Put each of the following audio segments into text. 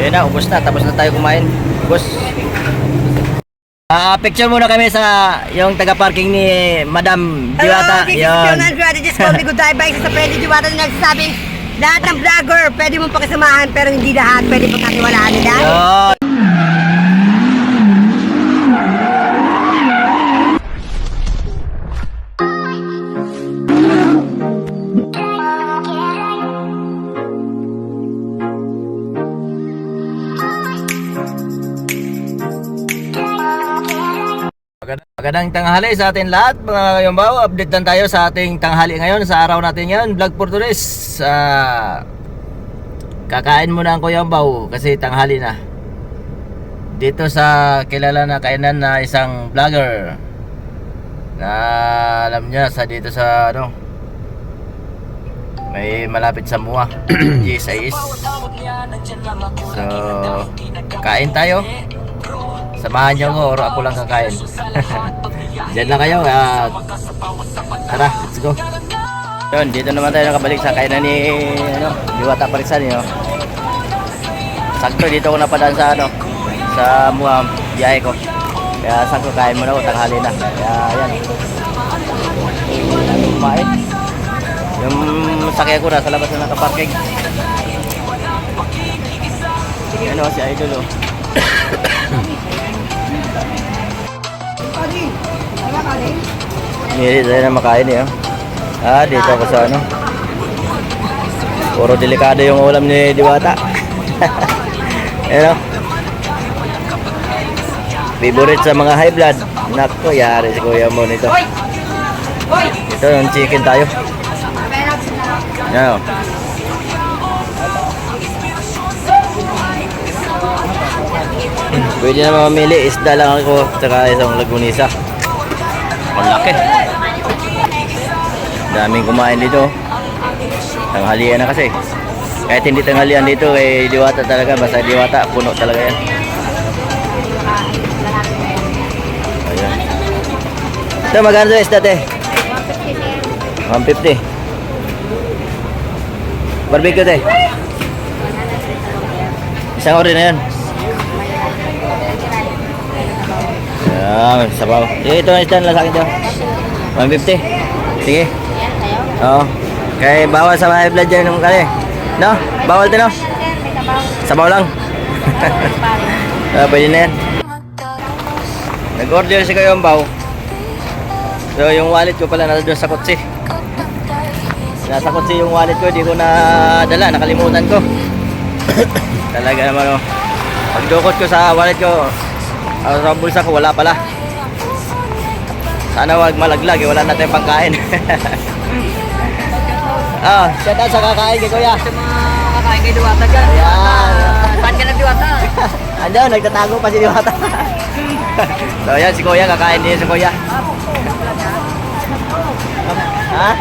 Ayun na, ubos na. Tapos na tayo kumain. Ubos. Picture muna kami sa yung taga-parking ni Madam Diwata. Hello, this is Fiona Andrade. Just call me Goodbye Bye sa Freddy Diwata na nagsasabing lahat ng vlogger pwede mong pakisamahan pero hindi lahat pwede pagkatiwalaan nila. Yun. Magandang tanghali sa atin lahat mga kayombaw. Update lang tayo sa ating tanghali ngayon, sa araw natin ngayon. Vlog for today. Kakain muna ang kayombaw kasi tanghali na. Dito sa kilala na kainan na isang vlogger na alam niya sa dito sa ano, may malapit sa Mua. G6. So kain tayo. Samahan nyo ko or ako lang kakain. Diyan lang kayo. Tara, let's go. Yun, dito naman tayo nakabalik sa kainan ni Diwata Parisan. Sakto dito ko napadaan sa sa Mua biyahe ko. Kaya sakto kain muna ko, tanghali na. Kaya yan. Kumain. Yung sakya ko na sa labas na nakaparking. Ano si Idol. Hindi tayo na makain dito ako sa puro delikado yung ulam ni Diwata. Favorite sa mga high blood. Nako, yari si kuya mo nito. Ito yung chicken tayo. Yan. Pwede na mamili, isda lang ako saka isang lagunisa. Malaki. Daming kumain dito. Tanghalian na kasi. Kahit hindi tanghalian dito Diwata talaga, basta Diwata puno talaga yan. Ayan. Ito magkano sa isda te? 150. Barbecue te. Isang ori na yan. Sabaw. Ito ang isda na sa akin dyan. 150. Sige. Oo. Kaya bawal sa high blood dyan nung kali. No? Bawal din no? Sabaw lang. Pwede na yan. Nag-order si Kayombaw. So yung wallet ko pala nasa doon sa kotse. Nasa kotse yung wallet ko. Hindi ko nadala. Nakalimutan ko. Talaga naman pagdukot ko sa wallet ko, sa bulsa ko wala pala. Sana wag malaglag, wala natin pangkain. Shout out sa kakain kay Kuya. Sa mga kakain kay Diwata dyan. Saan ka na Diwata? Andiyan, nagtatago pa si Diwata. So yan, si Kuya, kakain din si Kuya. Ha?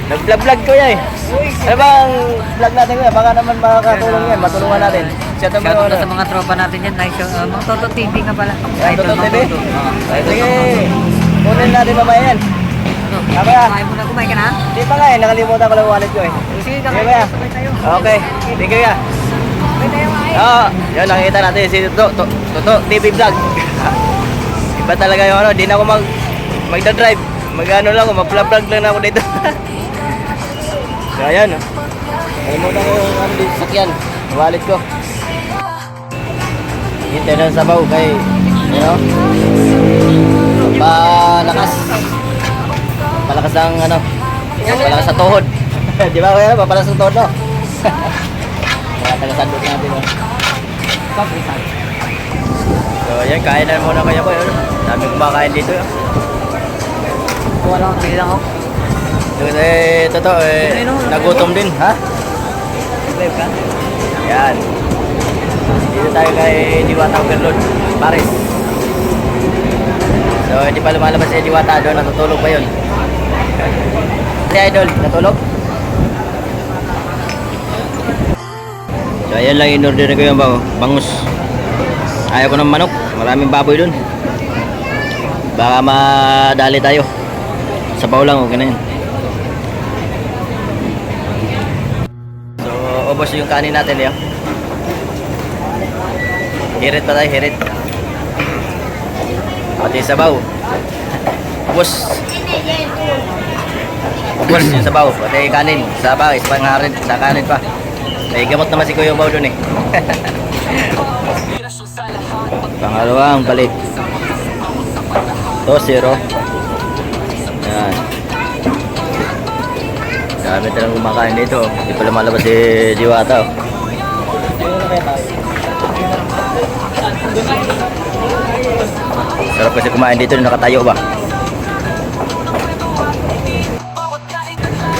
Nag-vlog Kuya Ano bang vlog natin Kuya? Baka naman makakatulong yan, matulungan natin. Shout out sa mga tropa natin yan. Mga Toto TV nga pala. Toto TV? Sige, kunin natin mamaya yan. Kumain muna, kumain ka na? Hindi pa nga nakalimutan ko lang wallet ko Sige, Kuya. Okay, thank you Kuya. Yun, nakikita natin si Toto TV vlog. Iba talaga yung di na ako magdadrive. Mag-ano lang ako, mag-vlog lang ako dito. So ayan nakalimutan ko yung sakyan, wallet ko. Hintay na sabaw kay palakas ang palakas sa tuhod. Di ba Kuya? Papalakas ang tuhod Kaya taga-sandok natin So ayan, kain na muna kaya ko Dami kumakain dito Wala akong pili lang ako. Nagutom din ha? Live ka? Yan. Dito tayo kay Diwata Overload Paris. So hindi pa lumalabas si Diwata doon, natutulog pa yun. Si Idol, natulog? So ayan lang in-order ko yung bangus. Ayaw ko ng manok, maraming baboy doon. Baka madali tayo. Sabaw lang, okay na yun. So ubos yung kanin natin Hirit pa tayo, hirit. Pati sabaw. Ubus. Ubus yung sabaw. Pati kanin. Sabaw, ispangarin. Sa kanin pa. May gamot naman si Kuya Ubaw dun eh. Pangalawang balik. 2-0. Yan. Dami talang kumakain dito. Hindi pa lumalabas si Diwata. Oh. Sarap kasi kumain dito na nakatayo ba?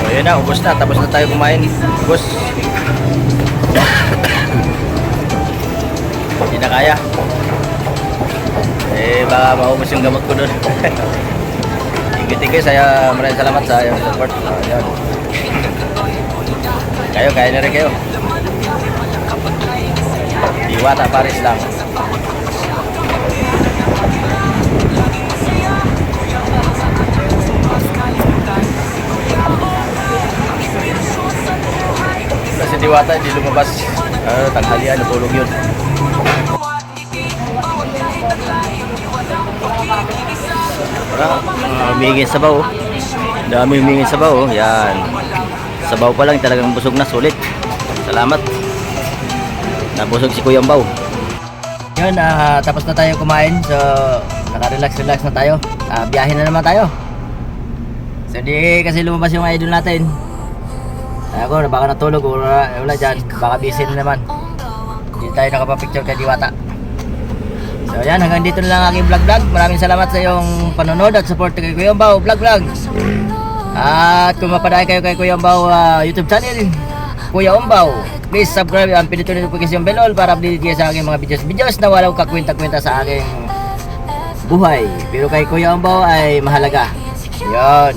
So yun na, ubos na. Tapos na tayo kumain. Ubos. Hindi na kaya. Eh baka maubos yung gamot ko doon. Tigil-tigil saya, maraming salamat sa iyong support. Yun. Kayo, kaya na rin kayo. Diwata Paris lang. Kasi Diwata hindi lumabas. Tanghalian, natulog yun. Humingin sabaw. Dami humingin sabaw. Yan. Sabaw pa lang talagang busog na, sulit. Salamat. Nabusog si Kuya Ubaw. Yun, tapos na tayo kumain. So, naka-relax na tayo. Biyahe na naman tayo. So, di kasi lumabas yung idol natin. Ako, baka natulog o wala dyan. Baka busy na naman. Hindi tayo nakapapicture kay Diwata. So yan, hanggang dito na lang aking vlog. Maraming salamat sa iyong panonood at support kay Kuya Ubaw vlog. At kung mapadayo kayo kay Kuya Ubaw YouTube channel, Kuya Ubaw, please subscribe and pindutin yung notification bell para update kayo sa aking mga videos na walang kakwenta-kwenta sa aking buhay. Pero kay Kuya Ubaw ay mahalaga. Yun.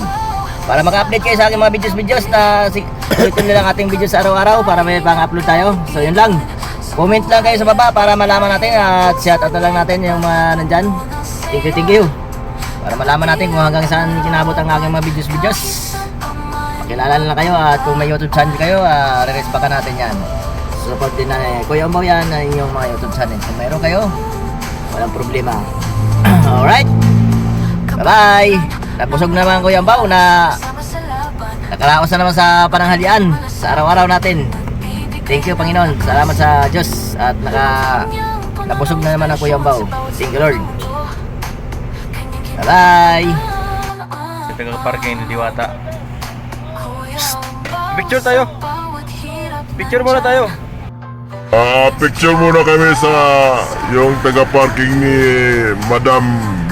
Para maka-update kayo sa aking mga videos na ulitin nilang ating videos araw-araw para may pang-upload tayo. So yun lang. Comment lang kayo sa baba para malaman natin at shoutout na lang natin yung mga nandyan. Thank you. Para malaman natin kung hanggang saan kinabot ang aking mga videos. Pakilala lang kayo at kung may YouTube channel kayo, re-respakan natin yan. Support din na Kuya Ubaw yan na inyong mga YouTube channel. Kung mayroon kayo, walang problema. Alright. Bye-bye. Nabusog naman Kuya Ubaw na nakaraos na naman sa pananghalian sa araw-araw natin. Thank you Panginoon. Salamat sa Diyos at nabusog na naman ang Kuya Ubaw. Thank you Lord. Bye-bye. Ito nga parking ni Diwata. Picture tayo. Picture muna tayo. Picture muna kami sa yung taga-parking ni Madam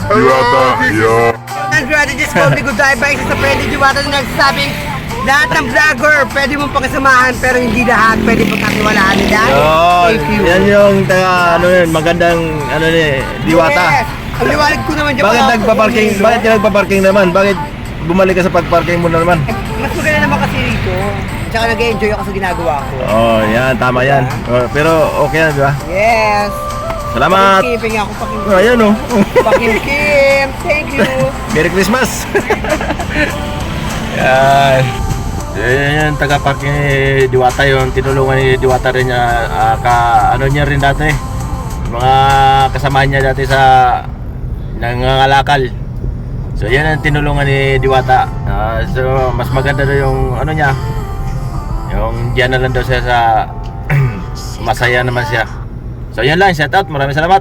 Diwata. Yo. Strategies ko, may good tayo ba isa sa Pwede Diwata na nagsasabing lahat ng vlogger pwede mong pakisamahan pero hindi lahat pwede pagkatiwalaan nila. Thank you. Yan yung magandang Diwata. Yes. Ang liwanag ko naman dyan. Bakit nagpa-parking? Bakit ka nagpa-parking naman? Bakit bumalik ka sa pag-parking mo na naman? Mas maganda naman kasi rito. Tsaka nag-enjoy ako sa ginagawa ko. Oh, yan, tama yan. Oh, pero okay yan, di ba? Yes. Salamat. Pakimkim ako, pakimkim. Oh, ayan oh. Pakimkim. Thank you. Merry Christmas. Yan. Yan, taga-parking ni Diwata yun. Tinulungan ni Diwata rin niya. Ano niya rin dati. Mga kasama niya dati sa nangangalakal. So yan ang tinulungan ni Diwata. So mas maganda na yung ano niya. Yung diyan na lang daw siya sa masaya naman siya. So yan lang, shout out, maraming salamat.